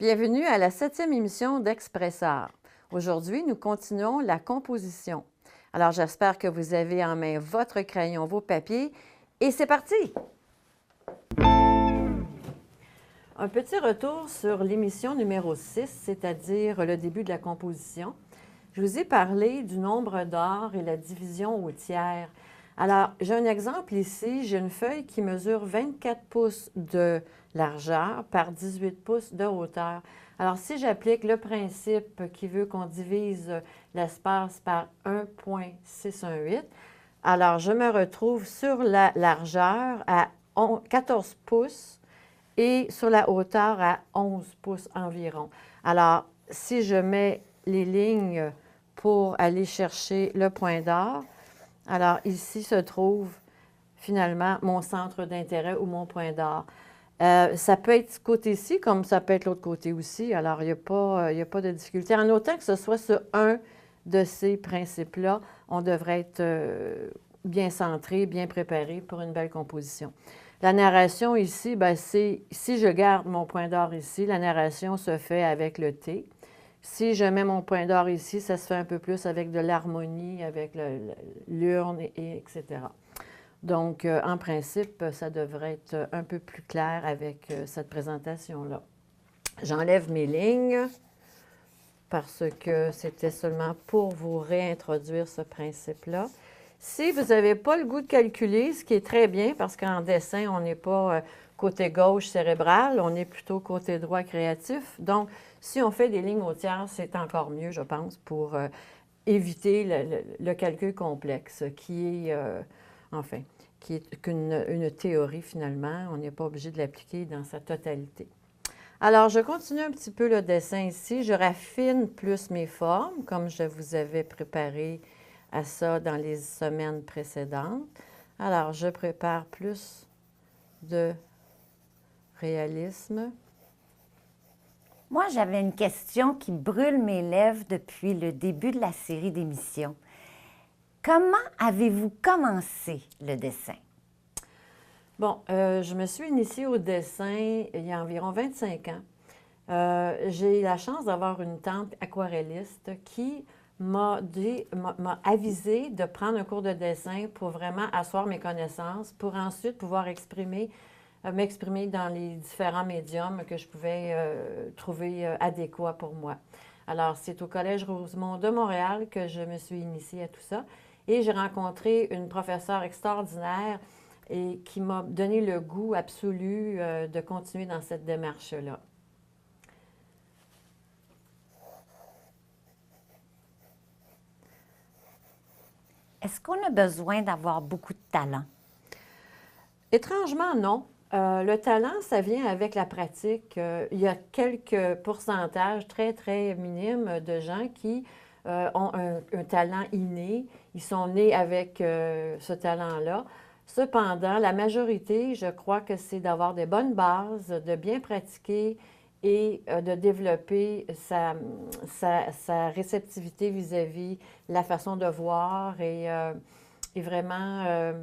Bienvenue à la 7e émission d'Expressart. Aujourd'hui, nous continuons la composition. Alors, j'espère que vous avez en main votre crayon, vos papiers, et c'est parti! Un petit retour sur l'émission numéro 6, c'est-à-dire le début de la composition. Je vous ai parlé du nombre d'or et la division au tiers. Alors, j'ai un exemple ici. J'ai une feuille qui mesure 24 pouces de largeur par 18 pouces de hauteur. Alors, si j'applique le principe qui veut qu'on divise l'espace par 1,618, alors je me retrouve sur la largeur à 14 pouces et sur la hauteur à 11 pouces environ. Alors, si je mets les lignes pour aller chercher le point d'or, alors ici se trouve finalement mon centre d'intérêt ou mon point d'or. Ça peut être ce côté-ci comme ça peut être l'autre côté aussi. Alors, il n'y a pas de difficulté. En autant que ce soit sur un de ces principes-là, on devrait être bien centré, bien préparé pour une belle composition. La narration ici, c'est si je garde mon point d'or ici, la narration se fait avec le T. Si je mets mon point d'or ici, ça se fait un peu plus avec de l'harmonie, avec l'urne, etc. Donc, en principe, ça devrait être un peu plus clair avec cette présentation-là. J'enlève mes lignes parce que c'était seulement pour vous réintroduire ce principe-là. Si vous n'avez pas le goût de calculer, ce qui est très bien parce qu'en dessin, on n'est pas côté gauche cérébral, on est plutôt côté droit créatif. Donc, si on fait des lignes au tiers, c'est encore mieux, je pense, pour éviter le calcul complexe qui est, qui est qu'une théorie finalement. On n'est pas obligé de l'appliquer dans sa totalité. Alors, je continue un petit peu le dessin ici. Je raffine plus mes formes, comme je vous avais préparé à ça dans les semaines précédentes. Alors, je prépare plus de réalisme. Moi, j'avais une question qui brûle mes lèvres depuis le début de la série d'émissions. Comment avez-vous commencé le dessin? Bon, je me suis initiée au dessin il y a environ 25 ans. J'ai eu la chance d'avoir une tante aquarelliste qui m'a avisé de prendre un cours de dessin pour vraiment asseoir mes connaissances, pour ensuite pouvoir m'exprimer dans les différents médiums que je pouvais trouver adéquats pour moi. Alors, c'est au Collège Rosemont de Montréal que je me suis initiée à tout ça. Et j'ai rencontré une professeure extraordinaire et qui m'a donné le goût absolu de continuer dans cette démarche-là. Est-ce qu'on a besoin d'avoir beaucoup de talent? Étrangement, non. Le talent, ça vient avec la pratique. Il y a quelques pourcentages très, très minimes de gens qui ont un talent inné. Ils sont nés avec ce talent-là. Cependant, la majorité, je crois que c'est d'avoir des bonnes bases, de bien pratiquer et de développer sa réceptivité vis-à-vis la façon de voir et vraiment